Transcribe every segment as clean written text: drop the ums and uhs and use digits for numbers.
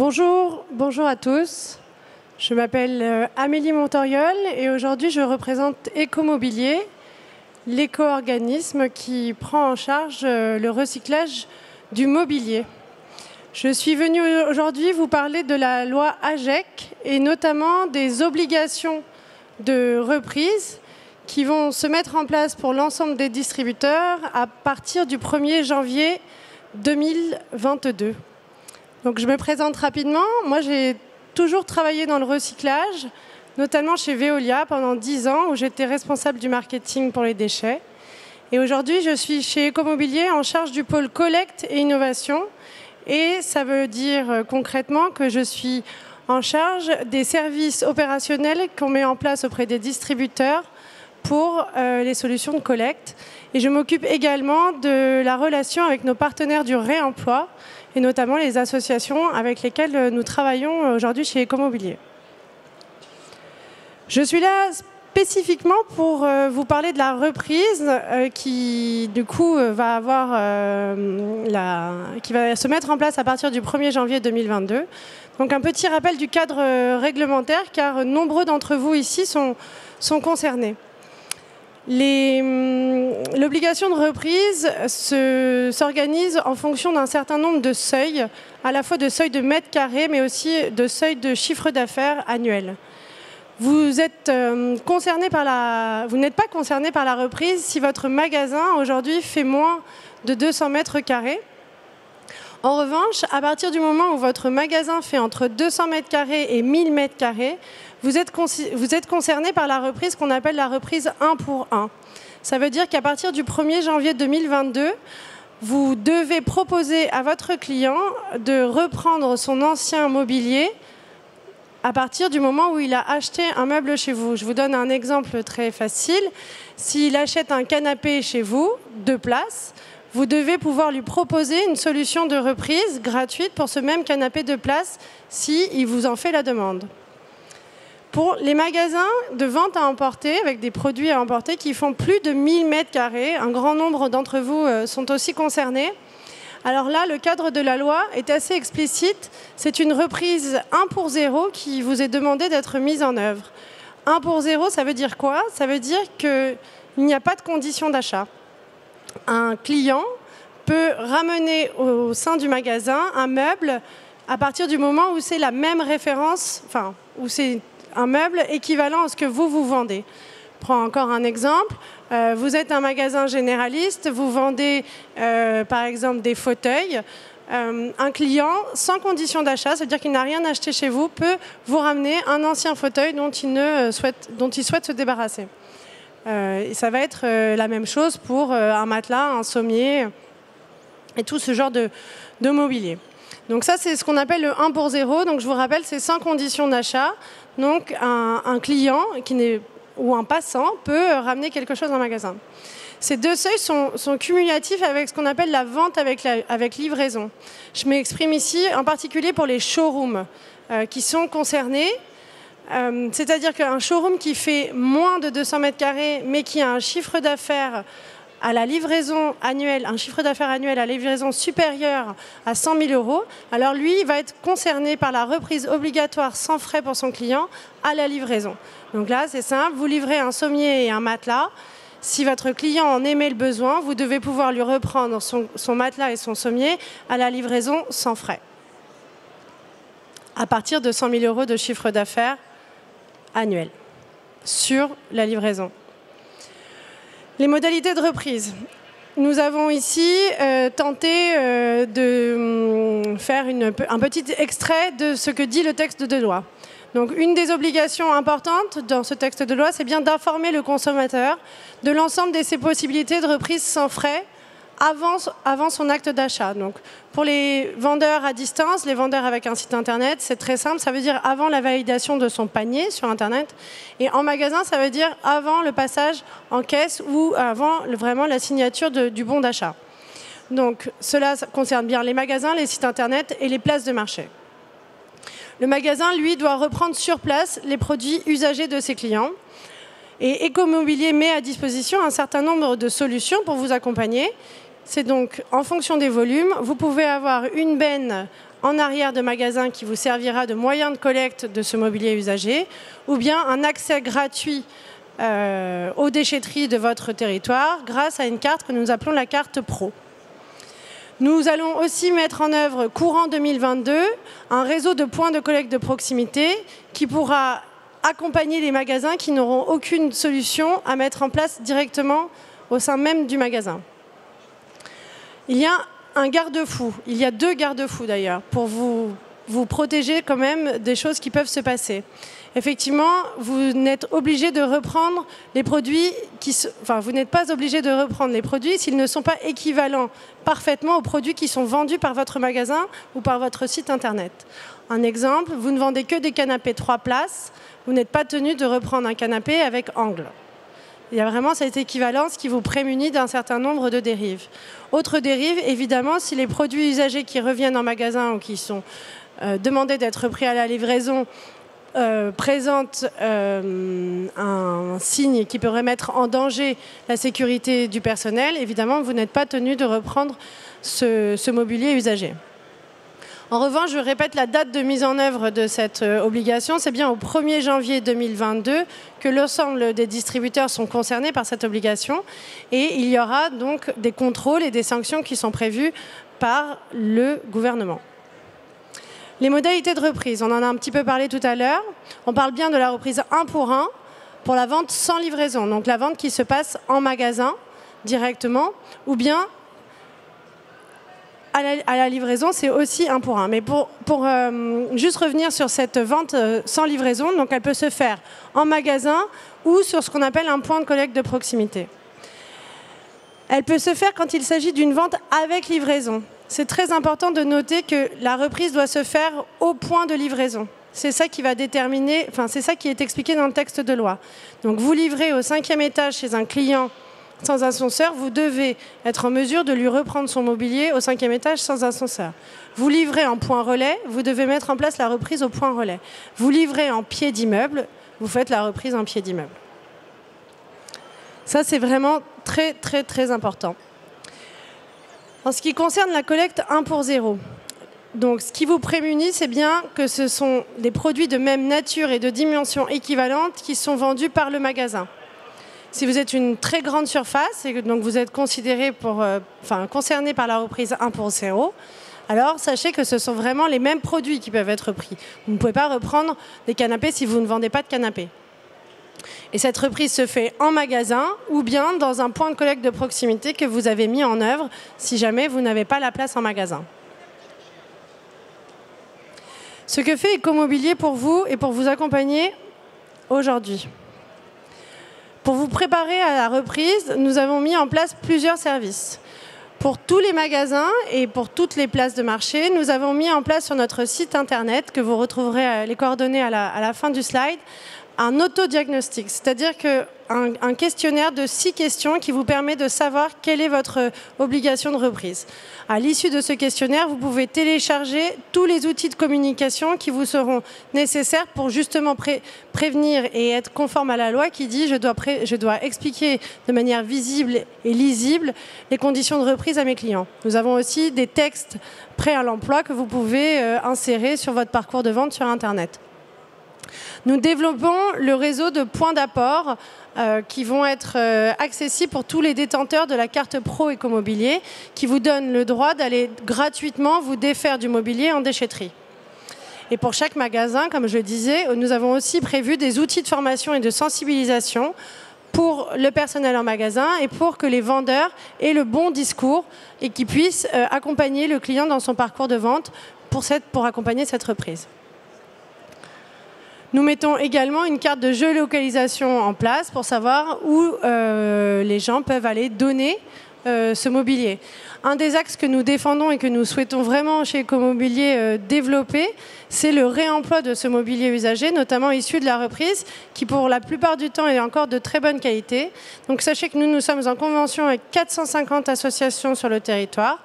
Bonjour à tous. Je m'appelle Amélie Montoriol et aujourd'hui je représente Ecomobilier, l'éco-organisme qui prend en charge le recyclage du mobilier. Je suis venue aujourd'hui vous parler de la loi AGEC et notamment des obligations de reprise qui vont se mettre en place pour l'ensemble des distributeurs à partir du 1er janvier 2022. Donc je me présente rapidement. Moi, j'ai toujours travaillé dans le recyclage, notamment chez Veolia pendant 10 ans, où j'étais responsable du marketing pour les déchets. Et aujourd'hui, je suis chez Ecomobilier en charge du pôle collecte et innovation. Et ça veut dire concrètement que je suis en charge des services opérationnels qu'on met en place auprès des distributeurs pour les solutions de collecte. Et je m'occupe également de la relation avec nos partenaires du réemploi, et notamment les associations avec lesquelles nous travaillons aujourd'hui chez Ecomobilier. Je suis là spécifiquement pour vous parler de la reprise qui, du coup, va se mettre en place à partir du 1er janvier 2022. Donc un petit rappel du cadre réglementaire, car nombreux d'entre vous ici sont concernés. L'obligation de reprise s'organise en fonction d'un certain nombre de seuils, à la fois de seuils de mètres carrés, mais aussi de seuils de chiffre d'affaires annuel. Vous n'êtes pas concerné par la reprise si votre magasin aujourd'hui fait moins de 200 mètres carrés. En revanche, à partir du moment où votre magasin fait entre 200 mètres carrés et 1000 mètres carrés, vous êtes concerné par la reprise qu'on appelle la reprise 1 pour 1. Ça veut dire qu'à partir du 1er janvier 2022, vous devez proposer à votre client de reprendre son ancien mobilier à partir du moment où il a acheté un meuble chez vous. Je vous donne un exemple très facile. S'il achète un canapé chez vous, 2 places, vous devez pouvoir lui proposer une solution de reprise gratuite pour ce même canapé 2 places s'il vous en fait la demande. Pour les magasins de vente à emporter, avec des produits à emporter qui font plus de 1000 mètres carrés, un grand nombre d'entre vous sont aussi concernés. Alors là, le cadre de la loi est assez explicite. C'est une reprise 1 pour 0 qui vous est demandé d'être mise en œuvre. 1 pour 0, ça veut dire quoi? Ça veut dire qu'il n'y a pas de condition d'achat. Un client peut ramener au sein du magasin un meuble à partir du moment où c'est la même référence, enfin, où c'est un meuble équivalent à ce que vous vendez. Je prends encore un exemple. Vous êtes un magasin généraliste, vous vendez par exemple des fauteuils. Un client, sans condition d'achat, c'est-à-dire qu'il n'a rien acheté chez vous, peut vous ramener un ancien fauteuil dont il souhaite se débarrasser. Et ça va être la même chose pour un matelas, un sommier et tout ce genre de mobilier. Donc ça, c'est ce qu'on appelle le 1 pour 0. Donc je vous rappelle, c'est sans condition d'achat. Donc un client ou un passant peut ramener quelque chose en magasin. Ces 2 seuils sont cumulatifs avec ce qu'on appelle la vente avec livraison. Je m'exprime ici en particulier pour les showrooms qui sont concernés. C'est-à-dire qu'un showroom qui fait moins de 200 mètres carrés, mais qui a un chiffre d'affaires à la livraison annuelle, un chiffre d'affaires annuel à la livraison supérieur à 100 000 €, alors lui, il va être concerné par la reprise obligatoire sans frais pour son client à la livraison. Donc là, c'est simple, vous livrez un sommier et un matelas. Si votre client en émet le besoin, vous devez pouvoir lui reprendre son matelas et son sommier à la livraison sans frais, à partir de 100 000 € de chiffre d'affaires annuel sur la livraison. Les modalités de reprise. Nous avons ici tenté de faire un petit extrait de ce que dit le texte de loi. Donc, une des obligations importantes dans ce texte de loi, c'est bien d'informer le consommateur de l'ensemble de ses possibilités de reprise sans frais avant son acte d'achat. Donc, pour les vendeurs à distance, les vendeurs avec un site internet, c'est très simple. Ça veut dire avant la validation de son panier sur internet. Et en magasin, ça veut dire avant le passage en caisse ou avant vraiment la signature du bon d'achat. Donc, cela concerne bien les magasins, les sites internet et les places de marché. Le magasin, lui, doit reprendre sur place les produits usagés de ses clients. Et Ecomobilier met à disposition un certain nombre de solutions pour vous accompagner. C'est donc en fonction des volumes. Vous pouvez avoir une benne en arrière de magasin qui vous servira de moyen de collecte de ce mobilier usagé, ou bien un accès gratuit aux déchetteries de votre territoire grâce à une carte que nous appelons la carte Pro. Nous allons aussi mettre en œuvre, courant 2022, un réseau de points de collecte de proximité qui pourra accompagner les magasins qui n'auront aucune solution à mettre en place directement au sein même du magasin. Il y a un garde-fou, il y a 2 garde-fous d'ailleurs, pour vous protéger quand même des choses qui peuvent se passer. Effectivement, vous n'êtes obligé de reprendre les produits vous n'êtes pas obligé de reprendre les produits s'ils ne sont pas équivalents parfaitement aux produits qui sont vendus par votre magasin ou par votre site internet. Un exemple, vous ne vendez que des canapés 3 places, vous n'êtes pas tenu de reprendre un canapé avec angle. Il y a vraiment cette équivalence qui vous prémunit d'un certain nombre de dérives. Autre dérive, évidemment, si les produits usagés qui reviennent en magasin ou qui sont demandés d'être pris à la livraison présente un signe qui pourrait mettre en danger la sécurité du personnel, évidemment, vous n'êtes pas tenu de reprendre ce mobilier usagé. En revanche, je répète la date de mise en œuvre de cette obligation, c'est bien au 1er janvier 2022 que l'ensemble des distributeurs sont concernés par cette obligation et il y aura donc des contrôles et des sanctions qui sont prévus par le gouvernement. Les modalités de reprise, on en a un petit peu parlé tout à l'heure. On parle bien de la reprise 1 pour 1 pour la vente sans livraison, donc la vente qui se passe en magasin directement, ou bien à la livraison, c'est aussi 1 pour 1. Mais pour juste revenir sur cette vente sans livraison, donc elle peut se faire en magasin ou sur ce qu'on appelle un point de collecte de proximité. Elle peut se faire quand il s'agit d'une vente avec livraison. C'est très important de noter que la reprise doit se faire au point de livraison. C'est ça qui va déterminer, c'est ça qui est expliqué dans le texte de loi. Donc vous livrez au 5e étage chez un client sans ascenseur, vous devez être en mesure de lui reprendre son mobilier au 5e étage sans ascenseur. Vous livrez en point relais, vous devez mettre en place la reprise au point relais. Vous livrez en pied d'immeuble, vous faites la reprise en pied d'immeuble. Ça, c'est vraiment très, très, très important. En ce qui concerne la collecte 1 pour 0, donc ce qui vous prémunit, c'est bien que ce sont des produits de même nature et de dimension équivalente qui sont vendus par le magasin. Si vous êtes une très grande surface et que donc vous êtes considéré concerné par la reprise 1 pour 0, alors sachez que ce sont vraiment les mêmes produits qui peuvent être pris. Vous ne pouvez pas reprendre des canapés si vous ne vendez pas de canapés. Et cette reprise se fait en magasin ou bien dans un point de collecte de proximité que vous avez mis en œuvre si jamais vous n'avez pas la place en magasin. Ce que fait Ecomobilier pour vous et pour vous accompagner aujourd'hui. Pour vous préparer à la reprise, nous avons mis en place plusieurs services. Pour tous les magasins et pour toutes les places de marché, nous avons mis en place sur notre site internet, que vous retrouverez les coordonnées à la fin du slide, un autodiagnostic, c'est-à-dire un questionnaire de 6 questions qui vous permet de savoir quelle est votre obligation de reprise. À l'issue de ce questionnaire, vous pouvez télécharger tous les outils de communication qui vous seront nécessaires pour justement prévenir et être conforme à la loi qui dit je dois expliquer de manière visible et lisible les conditions de reprise à mes clients. Nous avons aussi des textes prêts à l'emploi que vous pouvez insérer sur votre parcours de vente sur Internet. Nous développons le réseau de points d'apport qui vont être accessibles pour tous les détenteurs de la carte Pro Ecomobilier qui vous donne le droit d'aller gratuitement vous défaire du mobilier en déchetterie. Et pour chaque magasin, comme je le disais, nous avons aussi prévu des outils de formation et de sensibilisation pour le personnel en magasin et pour que les vendeurs aient le bon discours et qu'ils puissent accompagner le client dans son parcours de vente pour accompagner cette reprise. Nous mettons également une carte de géolocalisation en place pour savoir où les gens peuvent aller donner ce mobilier. Un des axes que nous défendons et que nous souhaitons vraiment chez Ecomobilier développer, c'est le réemploi de ce mobilier usagé, notamment issu de la reprise, qui pour la plupart du temps est encore de très bonne qualité. Donc sachez que nous sommes en convention avec 450 associations sur le territoire,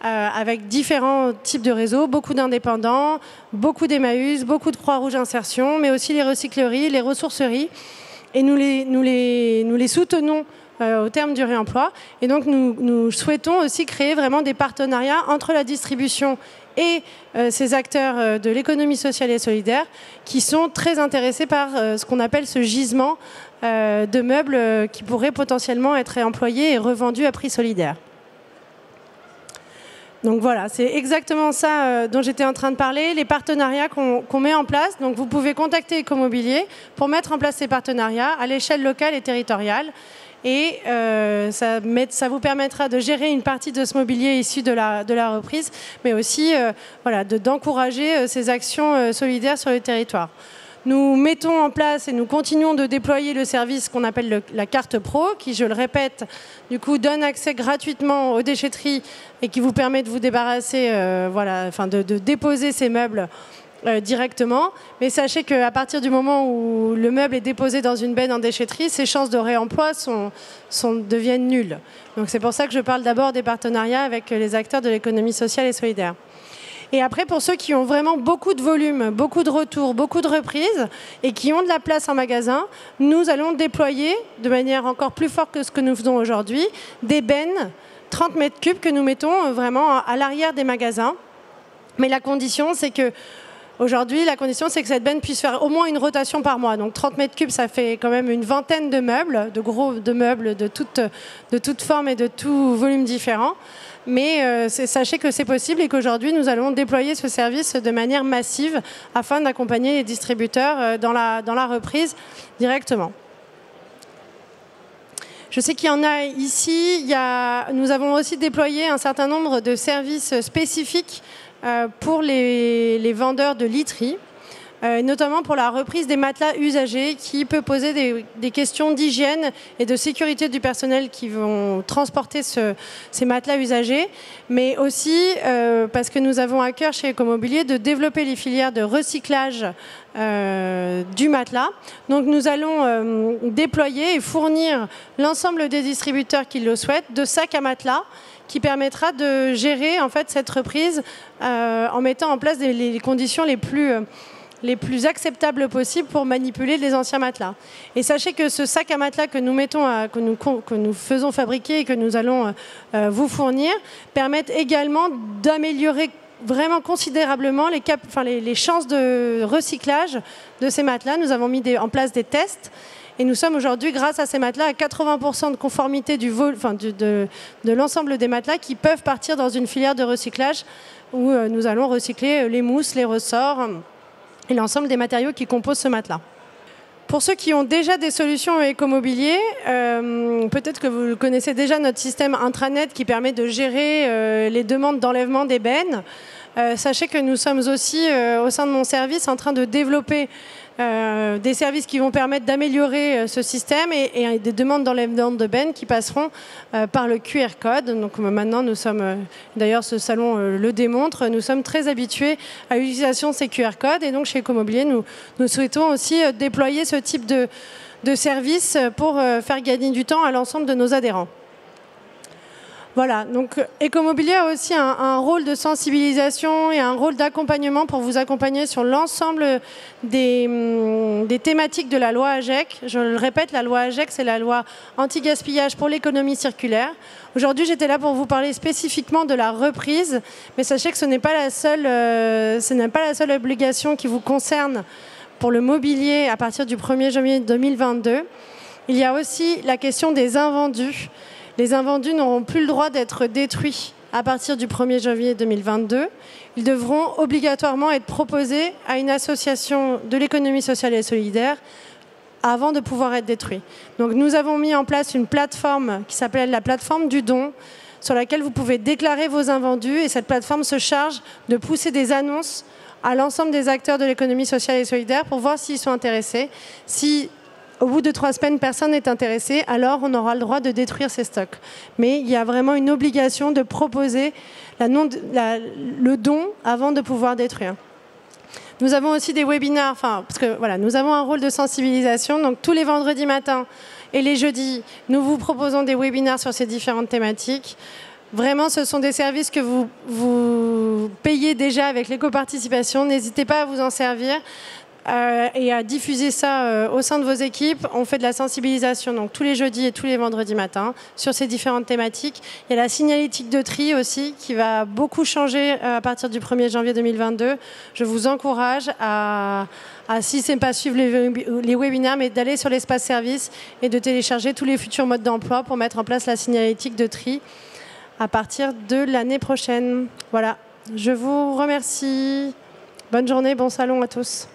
avec différents types de réseaux, beaucoup d'indépendants, beaucoup d'Emmaüs, beaucoup de Croix-Rouge Insertion, mais aussi les recycleries, les ressourceries. Et nous les soutenons au terme du réemploi. Et donc nous souhaitons aussi créer vraiment des partenariats entre la distribution et ces acteurs de l'économie sociale et solidaire qui sont très intéressés par ce qu'on appelle ce gisement de meubles qui pourraient potentiellement être réemployés et revendus à prix solidaire. Donc voilà, c'est exactement ça dont j'étais en train de parler, les partenariats qu'on met en place. Donc vous pouvez contacter Ecomobilier pour mettre en place ces partenariats à l'échelle locale et territoriale. Et ça vous permettra de gérer une partie de ce mobilier issu de la reprise, mais aussi voilà, d'encourager ces actions solidaires sur le territoire. Nous mettons en place et nous continuons de déployer le service qu'on appelle la carte pro, qui, je le répète, du coup, donne accès gratuitement aux déchetteries et qui vous permet de vous débarrasser, voilà, enfin de déposer ces meubles directement. Mais sachez qu'à partir du moment où le meuble est déposé dans une benne en déchetterie, ses chances de réemploi deviennent nulles. Donc c'est pour ça que je parle d'abord des partenariats avec les acteurs de l'économie sociale et solidaire. Et après, pour ceux qui ont vraiment beaucoup de volume, beaucoup de retours, beaucoup de reprises et qui ont de la place en magasin, nous allons déployer de manière encore plus forte que ce que nous faisons aujourd'hui, des bennes 30 mètres cubes que nous mettons vraiment à l'arrière des magasins. Mais la condition, c'est que aujourd'hui, la condition, c'est que cette benne puisse faire au moins une rotation par mois. Donc 30 mètres cubes, ça fait quand même une vingtaine de meubles, de meubles de toute forme et de tout volume différent. Mais sachez que c'est possible et qu'aujourd'hui, nous allons déployer ce service de manière massive afin d'accompagner les distributeurs dans la reprise directement. Je sais qu'il y en a ici. Nous avons aussi déployé un certain nombre de services spécifiques pour les vendeurs de literie, notamment pour la reprise des matelas usagés qui peut poser des questions d'hygiène et de sécurité du personnel qui vont transporter ces matelas usagés, mais aussi parce que nous avons à cœur chez Ecomobilier de développer les filières de recyclage du matelas. Donc nous allons déployer et fournir l'ensemble des distributeurs qui le souhaitent de sacs à matelas qui permettra de gérer en fait cette reprise en mettant en place les conditions les plus acceptables possibles pour manipuler les anciens matelas. Et sachez que ce sac à matelas que nous faisons fabriquer et que nous allons vous fournir permettent également d'améliorer vraiment considérablement les chances de recyclage de ces matelas. Nous avons mis en place des tests et nous sommes aujourd'hui, grâce à ces matelas, à 80% de conformité de l'ensemble des matelas qui peuvent partir dans une filière de recyclage où nous allons recycler les mousses, les ressorts et l'ensemble des matériaux qui composent ce matelas. Pour ceux qui ont déjà des solutions Ecomobilier, peut-être que vous connaissez déjà notre système intranet qui permet de gérer les demandes d'enlèvement des bennes. Sachez que nous sommes aussi, au sein de mon service, en train de développer des services qui vont permettre d'améliorer ce système et des demandes d'enlèvement de bennes qui passeront par le QR code. Donc maintenant, nous sommes, d'ailleurs ce salon le démontre, nous sommes très habitués à l'utilisation de ces QR codes et donc chez Ecomobilier, nous souhaitons aussi déployer ce type de service pour faire gagner du temps à l'ensemble de nos adhérents. Voilà, donc Ecomobilier a aussi un rôle de sensibilisation et un rôle d'accompagnement pour vous accompagner sur l'ensemble des thématiques de la loi AGEC. Je le répète, la loi AGEC, c'est la loi anti-gaspillage pour l'économie circulaire. Aujourd'hui, j'étais là pour vous parler spécifiquement de la reprise, mais sachez que ce n'est pas la seule obligation qui vous concerne pour le mobilier à partir du 1er janvier 2022. Il y a aussi la question des invendus. Les invendus n'auront plus le droit d'être détruits à partir du 1er janvier 2022. Ils devront obligatoirement être proposés à une association de l'économie sociale et solidaire avant de pouvoir être détruits. Donc nous avons mis en place une plateforme qui s'appelle la plateforme du don, sur laquelle vous pouvez déclarer vos invendus et cette plateforme se charge de pousser des annonces à l'ensemble des acteurs de l'économie sociale et solidaire pour voir s'ils sont intéressés. Si au bout de 3 semaines, personne n'est intéressé, alors on aura le droit de détruire ces stocks. Mais il y a vraiment une obligation de proposer le don avant de pouvoir détruire. Nous avons aussi des webinaires, parce que voilà, nous avons un rôle de sensibilisation. Donc tous les vendredis matins et les jeudis, nous vous proposons des webinaires sur ces différentes thématiques. Vraiment, ce sont des services que vous payez déjà avec l'éco-participation. N'hésitez pas à vous en servir. et à diffuser ça au sein de vos équipes. On fait de la sensibilisation donc, tous les jeudis et tous les vendredis matins sur ces différentes thématiques. Il y a la signalétique de tri aussi qui va beaucoup changer à partir du 1er janvier 2022. Je vous encourage à si ce n'est pas suivre les webinaires, mais d'aller sur l'espace service et de télécharger tous les futurs modes d'emploi pour mettre en place la signalétique de tri à partir de l'année prochaine. Voilà, je vous remercie. Bonne journée, bon salon à tous.